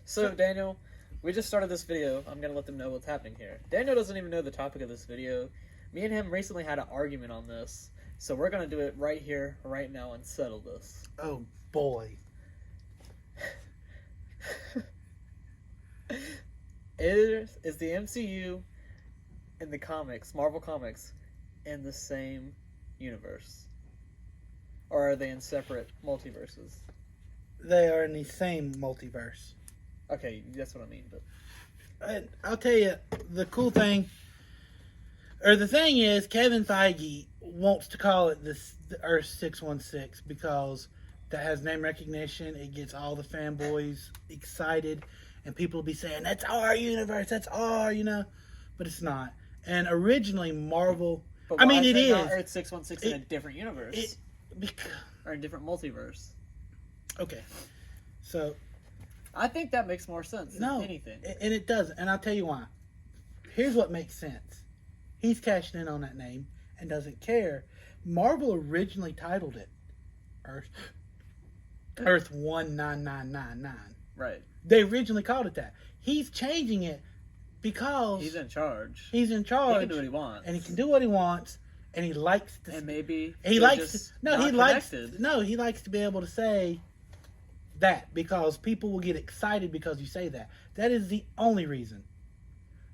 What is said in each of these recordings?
So, Daniel, we just started this video. I'm going to let them know what's happening here. Daniel doesn't even know the topic of this video. Me and him recently had an argument on this. So we're going to do it right here, right now, and settle this. Oh, boy. Is the MCU and the comics, Marvel Comics, in the same universe? Or are they in separate multiverses? They are in the same multiverse. Okay, that's what I mean. But I'll tell you, the cool thing, or the thing is, Kevin Feige wants to call it the Earth 616 because that has name recognition. It gets all the fanboys excited, and people will be saying, that's our universe, that's our, but it's not. And originally, Marvel, I mean, it is. Earth 616 in a different universe. Or a different multiverse. Okay. So, I think that makes more sense than anything. And it doesn't. And I'll tell you why. Here's what makes sense. He's cashing in on that name and doesn't care. Marvel originally titled it Earth 19999. Right. They originally called it that. He's changing it because he's in charge. He's in charge. He can do what he wants. And he can do what he wants. And he likes to. And maybe he likes to. He likes to be able to say that because people will get excited because you say that. That is the only reason.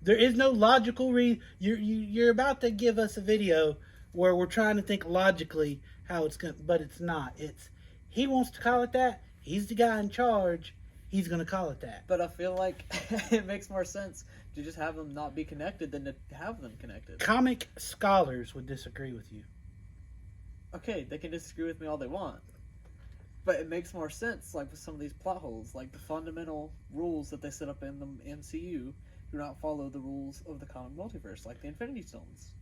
There is no logical reason. You're about to give us a video where we're trying to think logically how it's going, but it's not. It's he wants to call it that. He's the guy in charge. He's going to call it that. But I feel like it makes more sense to just have them not be connected than to have them connected. Comic scholars would disagree with you. Okay, they can disagree with me all they want. But it makes more sense, like with some of these plot holes, like the fundamental rules that they set up in the MCU do not follow the rules of the comic multiverse, like the Infinity Stones.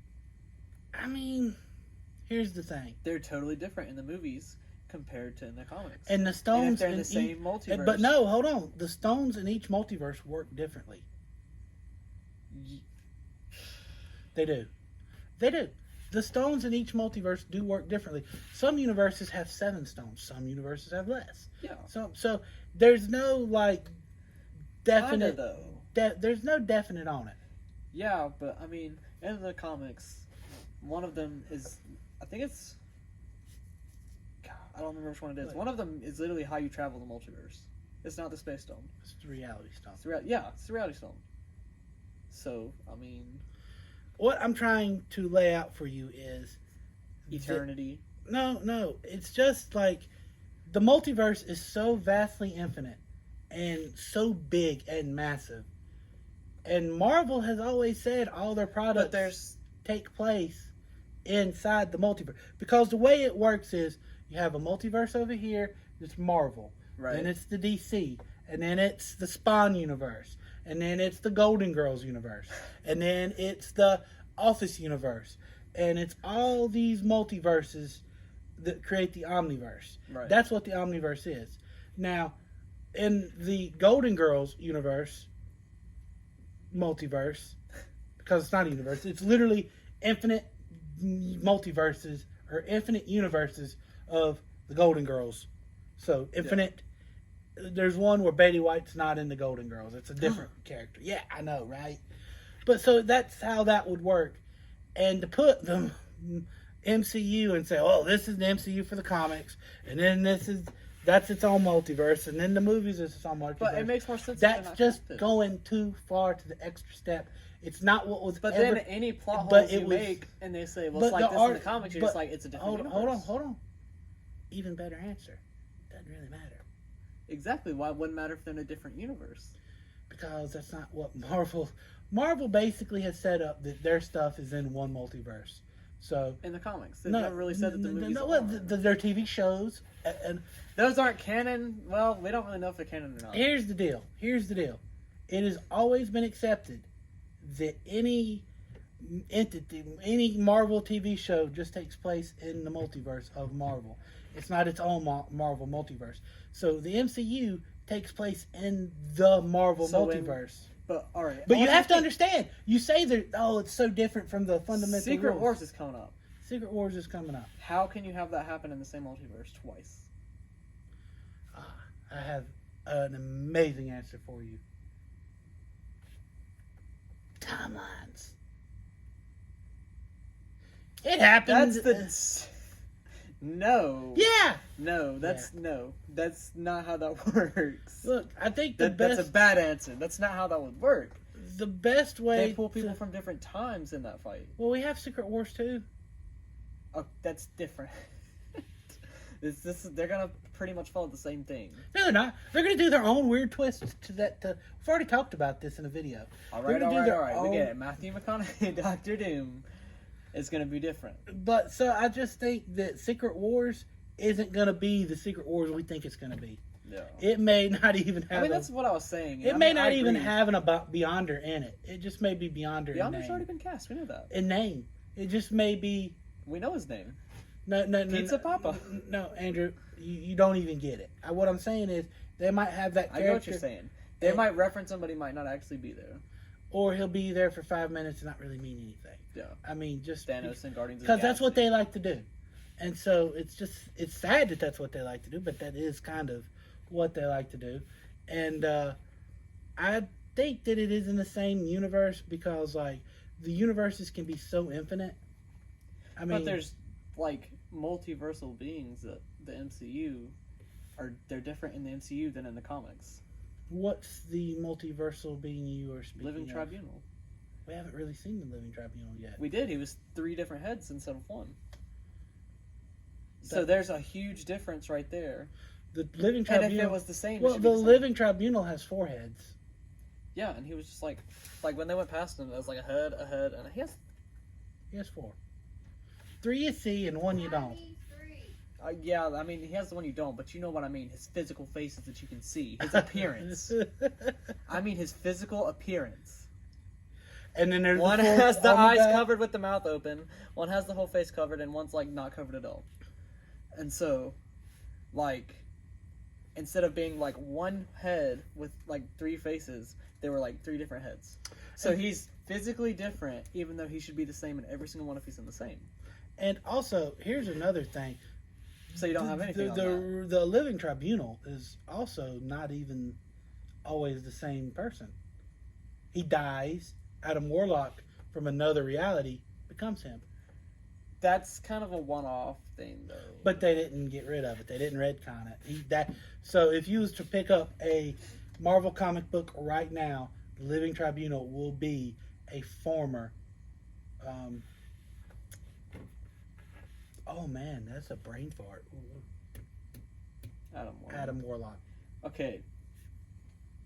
I mean, here's the thing. They're totally different in the movies compared to in the comics. And the stones and if they're in the same multiverse. But no, hold on. The stones in each multiverse work differently. They do. They do. The stones in each multiverse do work differently. Some universes have 7 stones. Some universes have less. Yeah. So there's no like definite. Kinda, though. There's no definite on it. Yeah, but I mean, in the comics, one of them is, I think it's, God, I don't remember which one it is. One of them is literally how you travel the multiverse. It's not the space stone. It's the reality stone. It's the reality stone. So, I mean, what I'm trying to lay out for you is eternity. No. It's just like the multiverse is so vastly infinite and so big and massive. And Marvel has always said all their products take place inside the multiverse. Because the way it works is you have a multiverse over here, it's Marvel. Right. Then it's the DC. And then it's the Spawn universe. And then it's the Golden Girls universe. And then it's the Office universe. And it's all these multiverses that create the Omniverse. Right. That's what the Omniverse is. Now, in the Golden Girls universe, multiverse, because it's not a universe, it's literally infinite multiverses or infinite universes of the Golden Girls. So, infinite. Yeah. There's one where Betty White's not in the Golden Girls. It's a different character. Yeah, I know, right? But so that's how that would work. And to put the MCU and say, oh, this is the MCU for the comics, and then that's its own multiverse, and then the movies is its own multiverse. But it makes more sense. That's just going too far to the extra step. It's not what was. But then any plot holes you make, and they say, well, it's like this in the comics, you're just like, it's a different universe. Hold on. Even better answer. Doesn't really matter. Exactly. Why wouldn't it matter if they're in a different universe? Because that's not what Marvel basically has set up that their stuff is in one multiverse. So in the comics, they've never really said that the movies. Their TV shows and those aren't canon. Well, we don't really know if they're canon or not. Here's the deal. It has always been accepted that any entity, any Marvel TV show just takes place in the multiverse of Marvel. It's not its own Marvel multiverse. So the MCU takes place in the Marvel multiverse. But all right. But you have to understand. You say that it's so different from the fundamental Secret rules. Wars is coming up. Secret Wars is coming up. How can you have that happen in the same multiverse twice? I have an amazing answer for you. Timelines. It happened. That's the no. Yeah. No, that's not how that works. Look, I think That's a bad answer. That's not how that would work. the best way They pull people from different times in that fight. Well, we have Secret Wars too. Oh, that's different. They're gonna pretty much follow the same thing. No, they're not. They're gonna do their own weird twist to that. We've already talked about this in a video. All right. We get it. Matthew McConaughey, Doctor Doom, is gonna be different. But so I just think that Secret Wars isn't gonna be the Secret Wars we think it's gonna be. Yeah. It may not even have. I mean, that's what I was saying. It may not even have an about Beyonder in it. It just may be Beyonder. Beyonder's already been cast. We know that. In name, it just may be. We know his name. No, Pizza Papa. No, Andrew, you don't even get it. What I'm saying is they might have that character. I know what you're saying. They might reference him, but he might not actually be there. Or he'll be there for 5 minutes and not really mean anything. Yeah. I mean, just Thanos and Guardians of the Galaxy. because that's what they like to do, and so it's sad that that's what they like to do, but that is kind of what they like to do, and I think that it is in the same universe because like the universes can be so infinite. I mean, but there's like multiversal beings that the MCU they're different in the MCU than in the comics. What's the multiversal being you are speaking Living of? Tribunal. We haven't really seen the Living Tribunal yet. We did. He was 3 different heads instead of 1. So there's a huge difference right there. The Living Tribunal. And if it was the same, well, it should the be the same. Living Tribunal has 4 heads. Yeah, and he was just like when they went past him, it was like a head, and he has 4. 3 you see and 1 you don't. yeah, I mean, he has the one you don't, but you know what I mean. His physical faces that you can see. His appearance. I mean, his physical appearance. And then there's one has the eyes covered with the mouth open, one has the whole face covered, and one's, like, not covered at all. And so, like, instead of being, like, one head with, like, 3 faces, they were, like, 3 different heads. So he's physically different, even though he should be the same in every single one if he's in the same. And also, here's another thing. So you don't have anything on that. The Living Tribunal is also not even always the same person. He dies, Adam Warlock from another reality becomes him. That's kind of a one-off thing, though. But they didn't get rid of it. They didn't retcon it. So if you was to pick up a Marvel comic book right now, the Living Tribunal will be a former... oh man, that's a brain fart. Adam Warlock. Okay.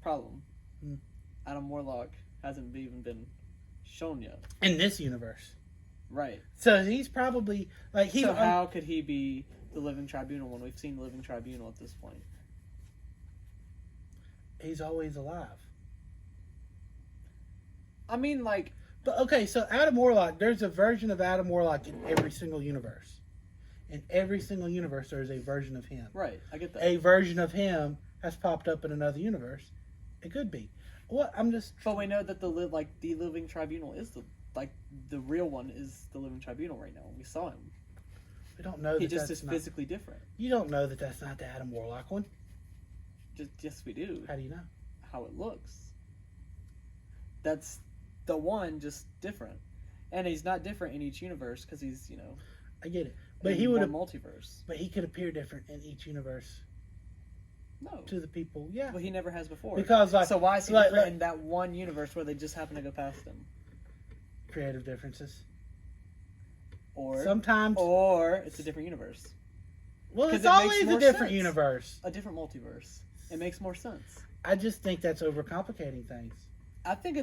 Problem. Hmm. Adam Warlock hasn't even been shown yet. In this universe. Right. So he's probably like he's. So how could he be the Living Tribunal when we've seen the Living Tribunal at this point? He's always alive. I mean, like. But okay, so Adam Warlock. There's a version of Adam Warlock in every single universe. In every single universe, there is a version of him. Right, I get that. A version of him has popped up in another universe. It could be. What I'm just. But we know that the Living Tribunal is the real one is the Living Tribunal right now. We saw him. We don't know. He just is physically different. You don't know that that's not the Adam Warlock one. Yes, we do. How do you know? How it looks. That's the one, just different, and he's not different in each universe because he's I get it, but he would have multiverse. But he could appear different in each universe. No. To the people, yeah. Well, he never has before. Because so why is he different in that one universe where they just happen to go past him? Creative differences. Or it's a different universe. Well, it's always a different universe. A different multiverse. It makes more sense. I just think that's overcomplicating things. I think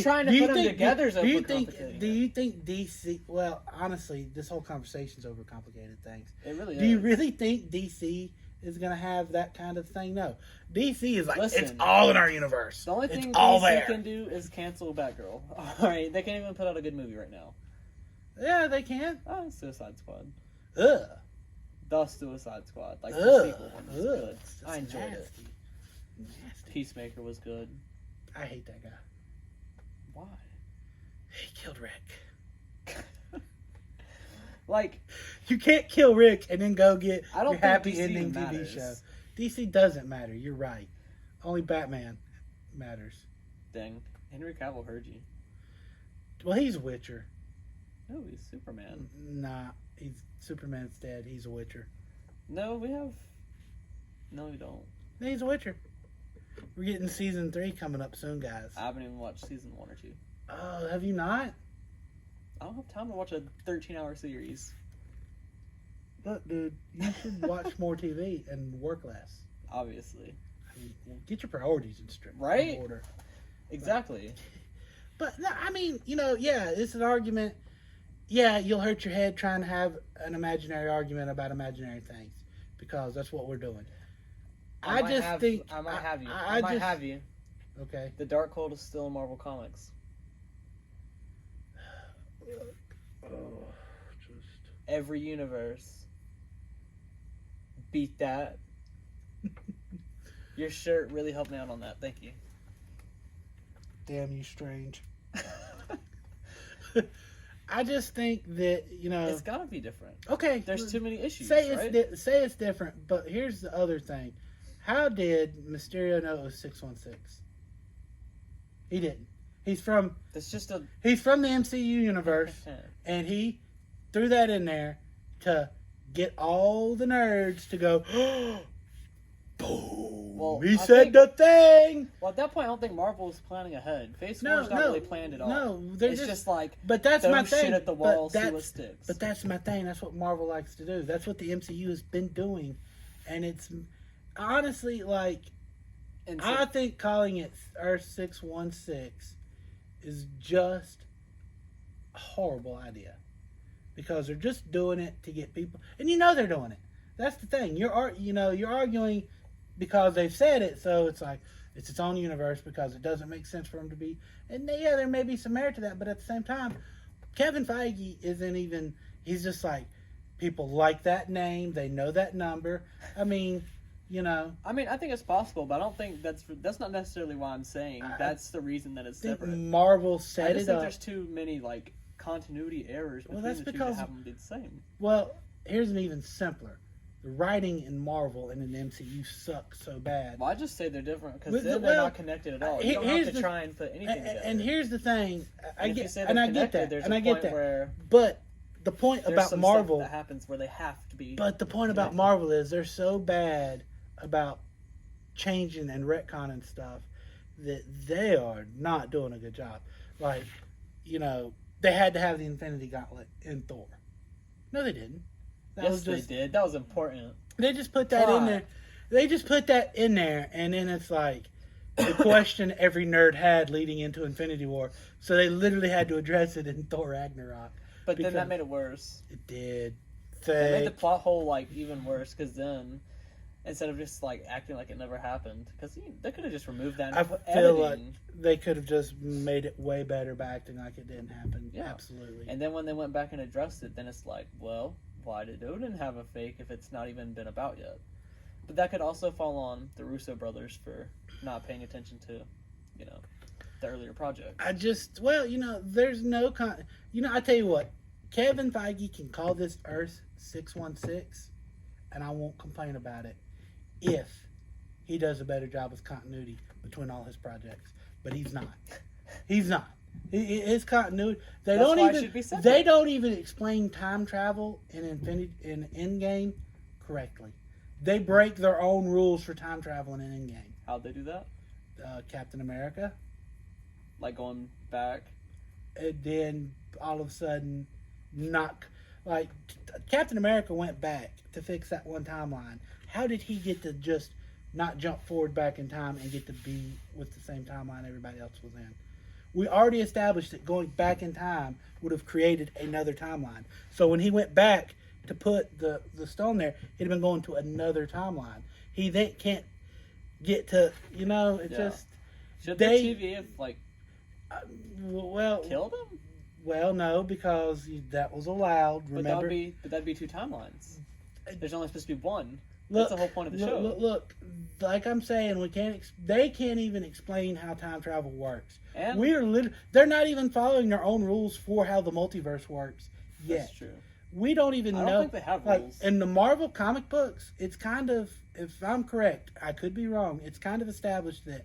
trying to put them together is overcomplicating. Do you think DC? Well, honestly, this whole conversation's overcomplicated things. It really is. Do you really think DC is going to have that kind of thing? No. DC is like, Listen, it's all in our universe. The only thing DC can do is cancel Batgirl. Alright, they can't even put out a good movie right now. Yeah, they can. Oh, Suicide Squad. Ugh. The Suicide Squad. Like, the sequel one was good. I enjoyed it. Nasty. Peacemaker was good. I hate that guy. Why? He killed Rick. Like, You can't kill Rick and then go get I don't your think happy DC ending matters. TV show. DC doesn't matter. You're right. Only Batman matters. Dang, Henry Cavill heard you. Well, he's a Witcher. No, he's Superman. Nah, Superman's dead. He's a Witcher. No, we have. No, we don't. No, he's a Witcher. We're getting season 3 coming up soon, guys. I haven't even watched season 1 or 2. Oh, have you not? I don't have time to watch a 13-hour series. Look, dude, you should watch more TV and work less. Obviously. I mean, get your priorities in straight Right? order. Exactly. But no, I mean, yeah, it's an argument. Yeah, you'll hurt your head trying to have an imaginary argument about imaginary things because that's what we're doing. I might have you. Okay. The Darkhold is still in Marvel Comics. Every universe. Beat that. Your shirt really helped me out on that. Thank you. Damn you, Strange. I just think that, It's gotta be different. Okay. There's too many issues, say right? Say it's different, but here's the other thing. How did Mysterio know it was 616? He didn't. He's from the MCU universe, and he threw that in there to get all the nerds to go, boom, well, he said the thing. Well, at that point, I don't think Marvel was planning ahead. Phase 4 is not really planned at all. No, it's just like, but that's throw my thing. shit at the wall, see what sticks. But that's my thing. That's what Marvel likes to do. That's what the MCU has been doing. And it's honestly like, I think calling it Earth 616 is just a horrible idea. Because they're just doing it to get people, and they're doing it. That's the thing. You're arguing because they've said it, so it's like it's its own universe because it doesn't make sense for them to be. And yeah, there may be some merit to that, but at the same time, Kevin Feige isn't even. He's just like, people like that name, they know that number. I mean, I think it's possible, but I don't think that's not necessarily why I'm saying that's the reason that it's separate. Marvel set I it think up. There's too many continuity errors between the two to have them be the same. Well, here's an even simpler. The writing in Marvel and in the MCU sucks so bad. Well, I just say they're different because they're not connected at all. You don't have to try and put anything together. And here's the thing, I get that, There's and a I get point that. Where but the point about some Marvel stuff that happens where they have to be. But the point about Marvel is they're so bad about changing and retconning stuff that they are not doing a good job. Like, they had to have the Infinity Gauntlet in Thor. No, they didn't. They did. That was important. They just put that in there. They just put that in there, and then it's like the question every nerd had leading into Infinity War. So they literally had to address it in Thor Ragnarok. But then that made it worse. It did. It made the plot hole even worse because then instead of just acting like it never happened, because they could have just removed that. And I feel like they could have just made it way better by acting like it didn't happen. Yeah, absolutely. And then when they went back and addressed it, then it's like, well, why did Odin have a fake if it's not even been about yet? But that could also fall on the Russo brothers for not paying attention to, the earlier projects. There's no I tell you what, Kevin Feige can call this Earth 616, and I won't complain about it if he does a better job with continuity between all his projects. But he's not. He's not. His continuity. They don't even explain time travel in Endgame correctly. They break their own rules for time travel in Endgame. How'd they do that? Captain America. Going back. And then all of a sudden, Captain America went back to fix that one timeline. How did he get to just not jump forward back in time and get to be with the same timeline everybody else was in? We already established that going back in time would have created another timeline. So when he went back to put the stone there, he'd have been going to another timeline. He then can't get to, just... Should the TV have, killed him? Well, no, because that was allowed, remember? But that'd be two timelines. There's only supposed to be one. Look, that's the whole point of the show. Look, like I'm saying, they can't even explain how time travel works. And they're not even following their own rules for how the multiverse works yet. That's true. we don't even I know. don't think they have like rules. in the Marvel comic books, it's kind of, if I'm correct, I could be wrong. It's kind of established that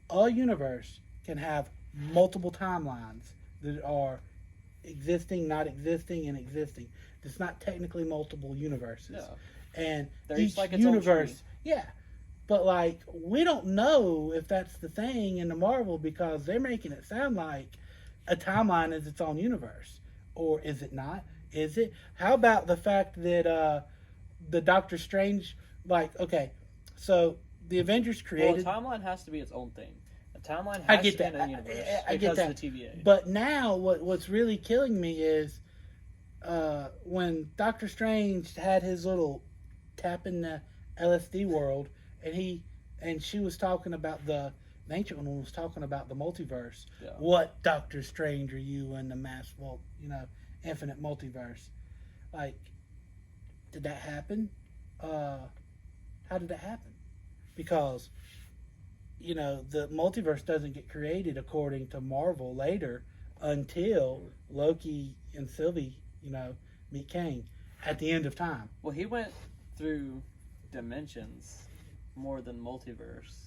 a universe can have multiple timelines that are existing, not existing, and existing. It's not technically multiple universes. Yeah. And They're each each like its own universe, tree. yeah. But like, we don't know if that's the thing in the Marvel because they're making it sound like a timeline is its own universe, or is it not? Is it? How about the fact that the Doctor Strange, like, okay, so the Avengers created. Well, a timeline has to be its own thing. A timeline I has get to be that. in a universe I get because that. of the TVA. But now, what's really killing me is when Doctor Strange had his little tap in the LSD world, and she was talking about the ancient one was talking about the multiverse. Yeah. What Doctor Strange are you in the infinite multiverse? Like, did that happen? How did that happen? Because the multiverse doesn't get created according to Marvel later until Loki and Sylvie, meet Kang at the end of time. Well, he went through dimensions more than multiverse.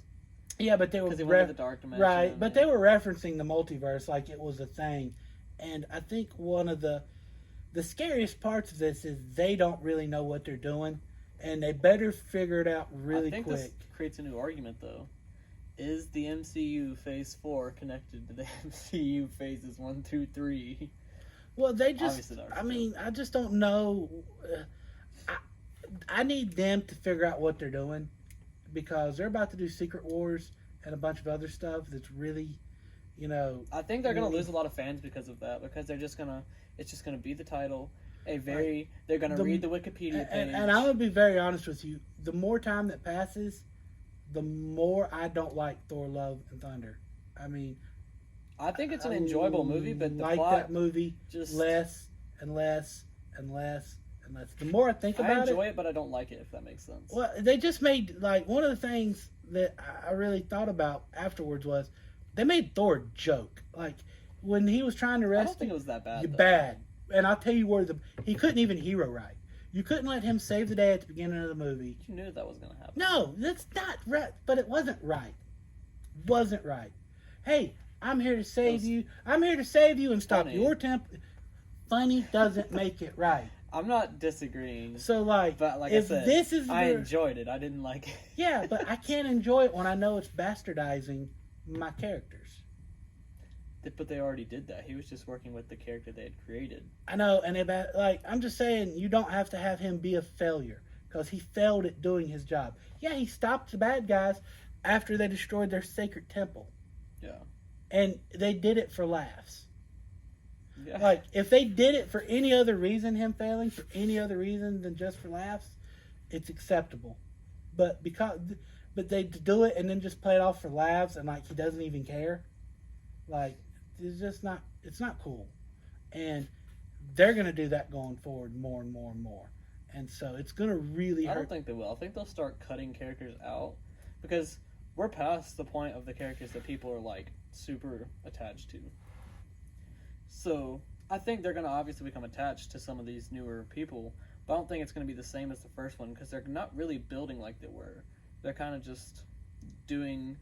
Yeah, but they were because he went to the dark dimension. right, but they were referencing the multiverse like it was a thing, and I think one of the scariest parts of this is they don't really know what they're doing, and they better figure it out really quick. This creates a new argument, though. Is the MCU Phase 4 connected to the MCU Phases 1, 2, 3? Well, they just, I just don't know. I need them to figure out what they're doing, because they're about to do Secret Wars and a bunch of other stuff that's really, I think they're going to lose a lot of fans because of that, because it's just going to be the title. They're going to read the Wikipedia page. And I'm going to be very honest with you. The more time that passes, the more I don't like Thor: Love and Thunder. I mean, I think it's an enjoyable movie, but the like plot that movie just less and less and less and less. The more I think about it, I enjoy it, but I don't like it, if that makes sense. Well, they just made, like, one of the things that I really thought about afterwards was they made Thor a joke. Like, when he was trying to rescue, I don't think it was that bad. Bad. And I'll tell you where he couldn't even hero right. You couldn't let him save the day at the beginning of the movie. You knew that was going to happen. No, that's not right. But it wasn't right. Wasn't right. Hey, I'm here to save you. I'm here to save you and stop your temper. Funny doesn't make it right. I'm not disagreeing. So, but like if I said, this is I enjoyed it. I didn't like it. Yeah, but I can't enjoy it when I know it's bastardizing my characters. But they already did that. He was just working with the character they had created. I know, and I'm just saying, you don't have to have him be a failure, because he failed at doing his job. Yeah, he stopped the bad guys after they destroyed their sacred temple. Yeah. And they did it for laughs. Yeah. Like, if they did it for any other reason, him failing, for any other reason than just for laughs, it's acceptable. But they do it and then just play it off for laughs, and like he doesn't even care. Like, it's just not. It's not cool, and they're gonna do that going forward more and more and more. And so it's gonna really hurt. I don't think they will. I think they'll start cutting characters out, because we're past the point of the characters that people are like super attached to. So I think they're going to obviously become attached to some of these newer people, but I don't think it's going to be the same as the first one, because they're not really building like they were. They're kind of just doing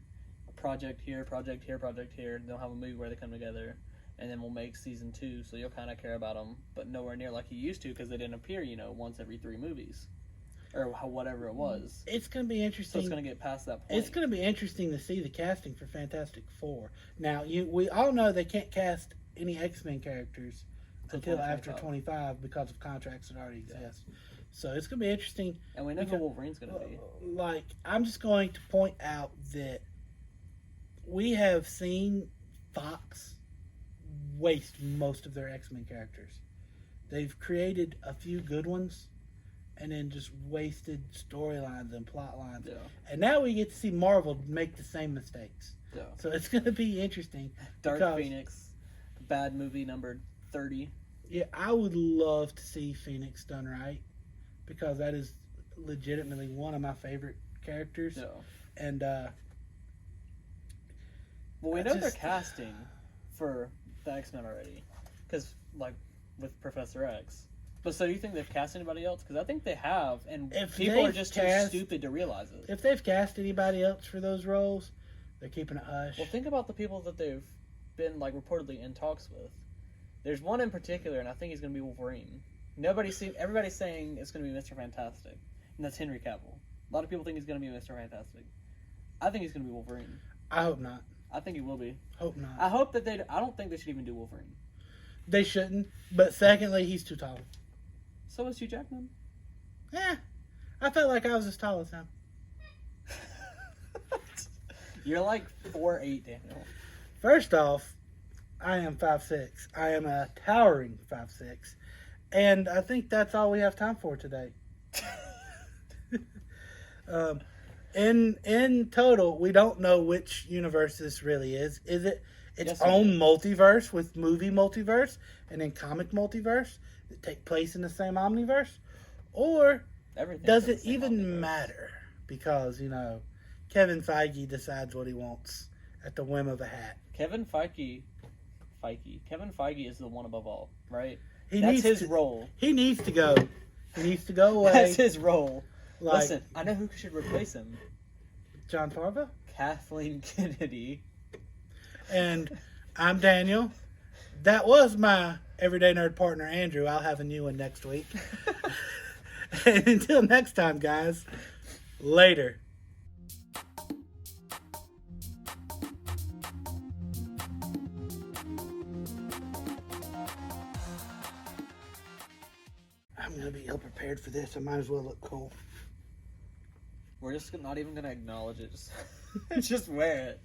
a project here, project here, project here. They'll have a movie where they come together, and then we'll make season 2, so you'll kind of care about them, but nowhere near like you used to, because they didn't appear, once every 3 movies. Or whatever it was. It's going to be interesting. So it's going to get past that point. It's going to be interesting to see the casting for Fantastic Four. Now, we all know they can't cast any X-Men characters until after 25 because of contracts that already exist. Yeah. So it's going to be interesting. And we know who Wolverine's going to be. Like, I'm just going to point out that we have seen Fox waste most of their X-Men characters. They've created a few good ones, and then just wasted storylines and plot lines. Yeah. And now we get to see Marvel make the same mistakes. Yeah. So it's going to be interesting. Dark Phoenix, bad movie number 30. Yeah, I would love to see Phoenix done right, because that is legitimately one of my favorite characters. Yeah. And, well, we know they're casting for the X-Men already, because, like, with Professor X. But so do you think they've cast anybody else? Because I think they have, and If people they've are just cast- too stupid to realize it. If they've cast anybody else for those roles, they're keeping it hush. Well, think about the people that they've been like reportedly in talks with. There's one in particular, and I think he's going to be Wolverine. Everybody's saying it's going to be Mr. Fantastic, and that's Henry Cavill. A lot of people think he's going to be Mr. Fantastic. I think he's going to be Wolverine. I hope not. I think he will be. Hope not. I hope that I don't think they should even do Wolverine. They shouldn't. But secondly, he's too tall. So is Hugh Jackman. Yeah. I felt like I was as tall as him. You're like 4'8", Daniel. First off, I am 5'6". I am a towering 5'6". And I think that's all we have time for today. In total, we don't know which universe this really is. Is it its own multiverse with movie multiverse and then comic multiverse that take place in the same omniverse? Or does it even matter? Because, Kevin Feige decides what he wants at the whim of a hat. Kevin Feige is the one above all, right? That's That's his role. He needs to go. He needs to go away. That's his role. Like Listen, I know who should replace him. John Farva. Kathleen Kennedy. And I'm Daniel. That was my everyday nerd partner, Andrew. I'll have a new one next week. And until next time, guys, later. I'm going to be ill prepared for this. I might as well look cool. We're just not even going to acknowledge it. Just wear it.